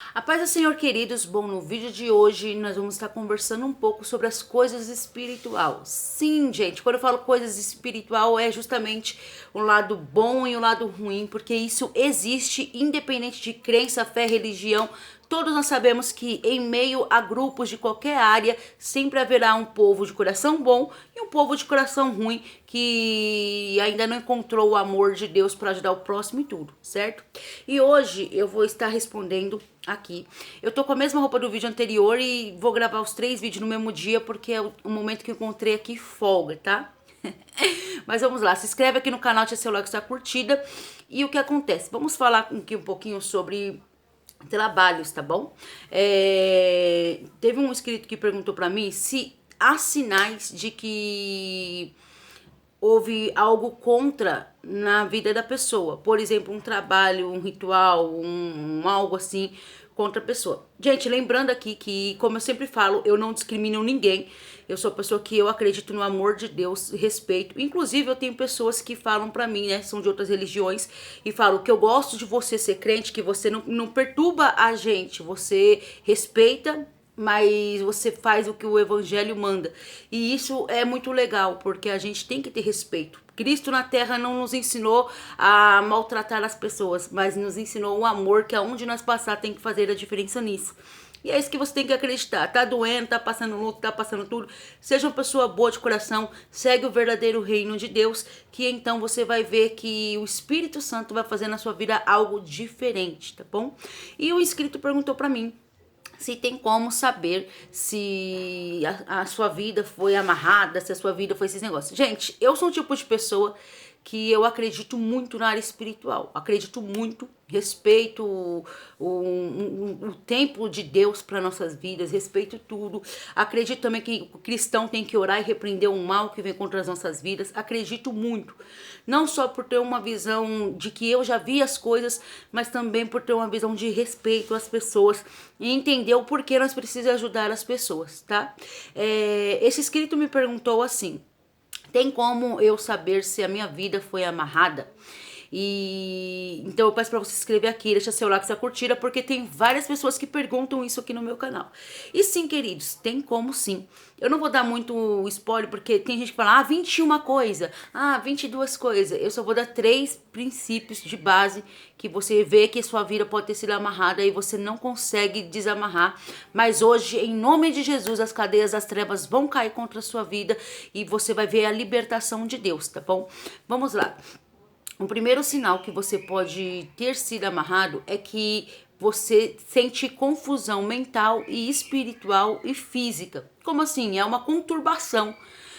A paz do Senhor, queridos. Bom, no vídeo de hoje nós vamos estar conversando um pouco sobre as coisas espiritual. Sim, gente, quando eu falo coisas espiritual é justamente um lado bom e um lado ruim, porque isso existe independente de crença, fé, religião. Todos nós sabemos que em meio a grupos de qualquer área sempre haverá um povo de coração bom e um povo de coração ruim que ainda não encontrou o amor de Deus para ajudar o próximo e tudo, certo? E hoje eu vou estar respondendo aqui. Eu tô com a mesma roupa do vídeo anterior e vou gravar os 3 vídeos no mesmo dia porque é o momento que eu encontrei aqui folga, tá? Mas vamos lá, se inscreve aqui no canal, deixa seu like, sua curtida. E o que acontece? Vamos falar aqui um pouquinho sobre trabalhos, tá bom? Teve um inscrito que perguntou pra mim se há sinais de que houve algo contra na vida da pessoa. Por exemplo, um trabalho, um ritual, algo assim contra a pessoa. Gente, lembrando aqui que, como eu sempre falo, eu não discrimino ninguém. Eu sou a pessoa que eu acredito no amor de Deus, respeito. Inclusive, eu tenho pessoas que falam pra mim, né, são de outras religiões, e falam que eu gosto de você ser crente, que você não perturba a gente, você respeita, mas você faz o que o evangelho manda. E isso é muito legal, porque a gente tem que ter respeito. Cristo na terra não nos ensinou a maltratar as pessoas, mas nos ensinou o amor, que aonde nós passar tem que fazer a diferença nisso. E é isso que você tem que acreditar. Tá doendo, tá passando luto, tá passando tudo. Seja uma pessoa boa de coração, segue o verdadeiro reino de Deus, que então você vai ver que o Espírito Santo vai fazer na sua vida algo diferente, tá bom? E o inscrito perguntou pra mim se tem como saber se a sua vida foi amarrada, se a sua vida foi esses negócios. Gente, eu sou um tipo de pessoa que eu acredito muito na área espiritual. Acredito muito, respeito o tempo de Deus para nossas vidas, respeito tudo. Acredito também que o cristão tem que orar e repreender o mal que vem contra as nossas vidas. Acredito muito. Não só por ter uma visão de que eu já vi as coisas, mas também por ter uma visão de respeito às pessoas e entender o porquê nós precisamos ajudar as pessoas, tá? Esse inscrito me perguntou assim: tem como eu saber se a minha vida foi amarrada? E então eu peço para você se inscrever aqui, deixa seu like, sua curtida, porque tem várias pessoas que perguntam isso aqui no meu canal. E sim, queridos, tem como sim. Eu não vou dar muito spoiler, porque tem gente que fala, 21 coisas, 22 coisas. Eu só vou dar 3 princípios de base que você vê que sua vida pode ter sido amarrada e você não consegue desamarrar. Mas hoje, em nome de Jesus, as cadeias das trevas vão cair contra a sua vida e você vai ver a libertação de Deus, tá bom? Vamos lá. O primeiro sinal que você pode ter sido amarrado é que você sente confusão mental e espiritual e física. Como assim? É uma conturbação.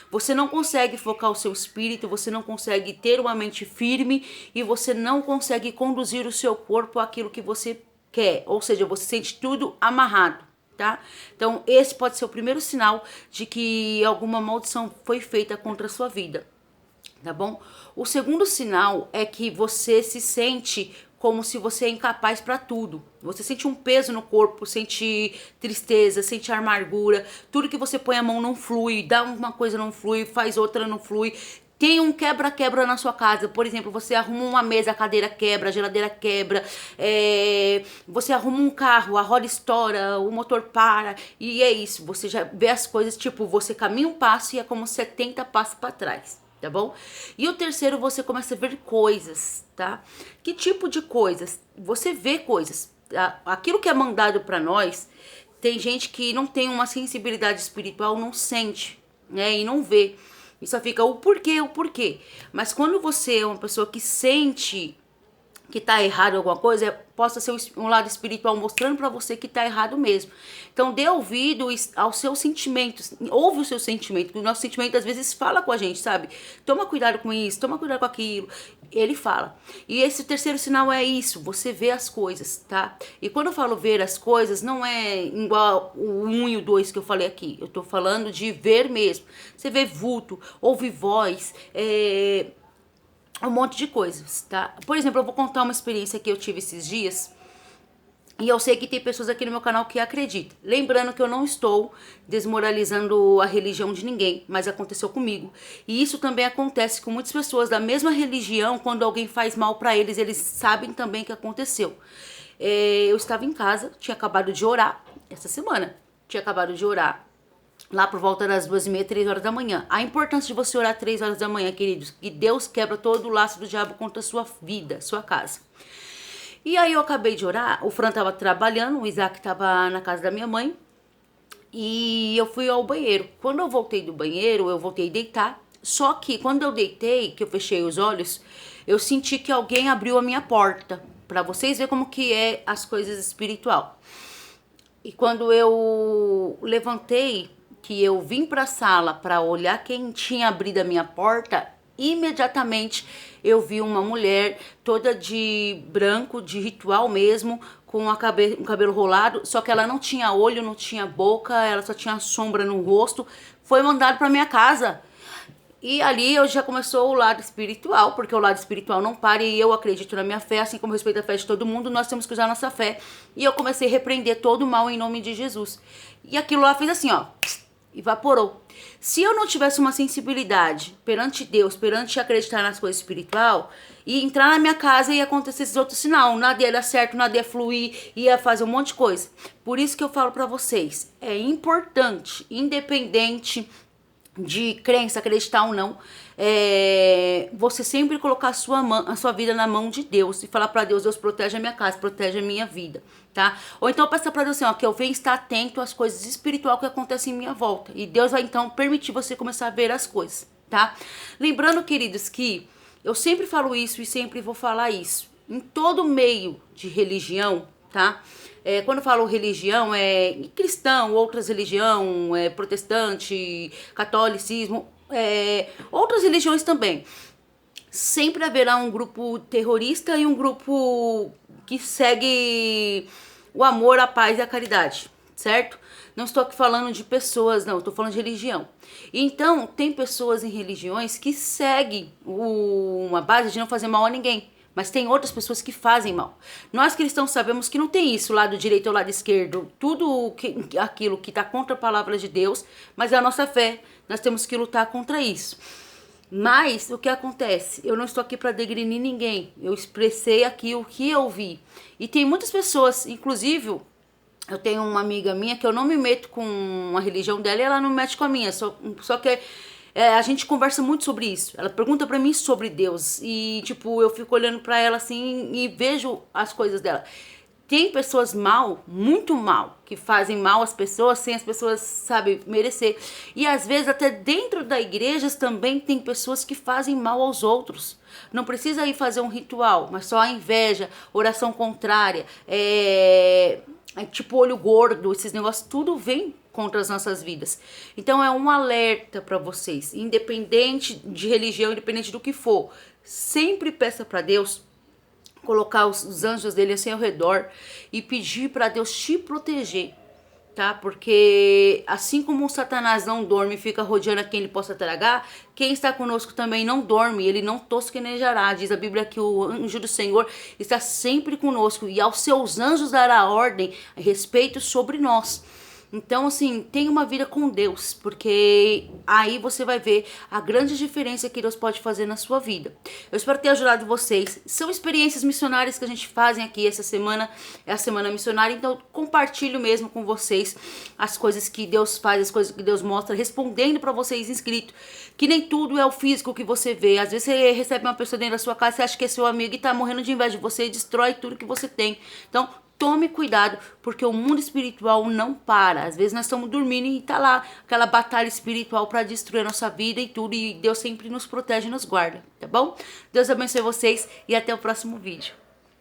Você não consegue focar o seu espírito, você não consegue ter uma mente firme e você não consegue conduzir o seu corpo àquilo que você quer. Ou seja, você sente tudo amarrado, tá? Então, esse pode ser o primeiro sinal de que alguma maldição foi feita contra a sua vida. Tá bom? O segundo sinal é que você se sente como se você é incapaz para tudo. Você sente um peso no corpo, sente tristeza, sente amargura. Tudo que você põe a mão não flui, dá uma coisa não flui, faz outra não flui. Tem um quebra-quebra na sua casa. Por exemplo, você arruma uma mesa, a cadeira quebra, a geladeira quebra. Você arruma um carro, a roda estoura, o motor para. E é isso. Você já vê as coisas, tipo, você caminha um passo e é como 70 passos para trás. Tá bom? E o terceiro, você começa a ver coisas, tá? Que tipo de coisas? Você vê coisas. Tá? Aquilo que é mandado para nós, tem gente que não tem uma sensibilidade espiritual, não sente, né? E não vê. E só fica o porquê, o porquê. Mas quando você é uma pessoa que sente que tá errado alguma coisa, possa ser um lado espiritual mostrando para você que tá errado mesmo. Então dê ouvido aos seus sentimentos, ouve os seus sentimentos, porque o nosso sentimento às vezes fala com a gente, sabe? Toma cuidado com isso, toma cuidado com aquilo. Ele fala. E esse terceiro sinal é isso, você vê as coisas, tá? E quando eu falo ver as coisas, não é igual o 1 e o 2 que eu falei aqui. Eu tô falando de ver mesmo. Você vê vulto, ouve voz, um monte de coisas, tá? Por exemplo, eu vou contar uma experiência que eu tive esses dias. E eu sei que tem pessoas aqui no meu canal que acreditam. Lembrando que eu não estou desmoralizando a religião de ninguém, mas aconteceu comigo. E isso também acontece com muitas pessoas da mesma religião, quando alguém faz mal pra eles, eles sabem também que aconteceu. eu estava em casa, tinha acabado de orar, essa semana, tinha acabado de orar, lá por volta das 2h30, 3 horas da manhã. A importância de você orar 3 horas da manhã, queridos, que Deus quebra todo o laço do diabo contra a sua vida, sua casa. E aí eu acabei de orar, o Fran tava trabalhando, o Isaac tava na casa da minha mãe, e eu fui ao banheiro. Quando eu voltei do banheiro, eu voltei a deitar, só que quando eu deitei, que eu fechei os olhos, eu senti que alguém abriu a minha porta, pra vocês verem como que é as coisas espiritual. E quando eu levantei, que eu vim para a sala para olhar quem tinha abrido a minha porta, imediatamente eu vi uma mulher toda de branco, de ritual mesmo, com um cabelo rolado, só que ela não tinha olho, não tinha boca, ela só tinha sombra no rosto. Foi mandado para minha casa. E ali eu já começou o lado espiritual, porque o lado espiritual não para e eu acredito na minha fé, assim como eu respeito a fé de todo mundo, nós temos que usar a nossa fé. E eu comecei a repreender todo o mal em nome de Jesus. E aquilo lá fez assim, ó, evaporou. Se eu não tivesse uma sensibilidade perante Deus, perante acreditar nas coisas espiritual, e entrar na minha casa e ia acontecer esses outros sinais, nada ia dar certo, nada ia fluir, ia fazer um monte de coisa. Por isso que eu falo pra vocês, é importante, independente de crença, acreditar ou não, você sempre colocar a sua vida na mão de Deus e falar pra Deus, Deus protege a minha casa, protege a minha vida, tá? Ou então peça pra Deus assim, ó, que eu venha estar atento às coisas espirituais que acontecem em minha volta, e Deus vai então permitir você começar a ver as coisas, tá? Lembrando, queridos, que eu sempre falo isso e sempre vou falar isso, em todo meio de religião, tá? Quando eu falo religião, cristão, outras religião, protestante, catolicismo, outras religiões também. Sempre haverá um grupo terrorista e um grupo que segue o amor, a paz e a caridade, certo? Não estou aqui falando de pessoas, não, estou falando de religião. Então, tem pessoas em religiões que seguem uma base de não fazer mal a ninguém. Mas tem outras pessoas que fazem mal. Nós cristãos sabemos que não tem isso, lado direito ou lado esquerdo. Tudo aquilo que está contra a palavra de Deus, mas é a nossa fé. Nós temos que lutar contra isso. Mas o que acontece? Eu não estou aqui para degrinir ninguém. Eu expressei aqui o que eu vi. E tem muitas pessoas, inclusive, eu tenho uma amiga minha que eu não me meto com a religião dela e ela não me mete com a minha. Só que a gente conversa muito sobre isso. Ela pergunta pra mim sobre Deus. E, tipo, eu fico olhando pra ela assim e vejo as coisas dela. Tem pessoas mal, muito mal, que fazem mal às pessoas sem as pessoas, sabe, merecer. E às vezes até dentro da igreja também tem pessoas que fazem mal aos outros. Não precisa ir fazer um ritual, mas só a inveja, oração contrária, tipo olho gordo, esses negócios, tudo vem contra as nossas vidas. Então é um alerta para vocês, independente de religião, independente do que for, sempre peça para Deus colocar os anjos dele assim ao redor e pedir para Deus te proteger, tá? Porque assim como o Satanás não dorme e fica rodeando a quem ele possa tragar, quem está conosco também não dorme, ele não tosquenejará. Diz a Bíblia que o anjo do Senhor está sempre conosco e aos seus anjos dará ordem a respeito sobre nós. Então, assim, tenha uma vida com Deus, porque aí você vai ver a grande diferença que Deus pode fazer na sua vida. Eu espero ter ajudado vocês. São experiências missionárias que a gente faz aqui essa semana, é a semana missionária, então compartilho mesmo com vocês as coisas que Deus faz, as coisas que Deus mostra, respondendo para vocês inscritos, que nem tudo é o físico que você vê. Às vezes você recebe uma pessoa dentro da sua casa, você acha que é seu amigo e tá morrendo de inveja de você e destrói tudo que você tem. Então, tome cuidado, porque o mundo espiritual não para. Às vezes nós estamos dormindo e tá lá aquela batalha espiritual para destruir a nossa vida e tudo. E Deus sempre nos protege e nos guarda, tá bom? Deus abençoe vocês e até o próximo vídeo.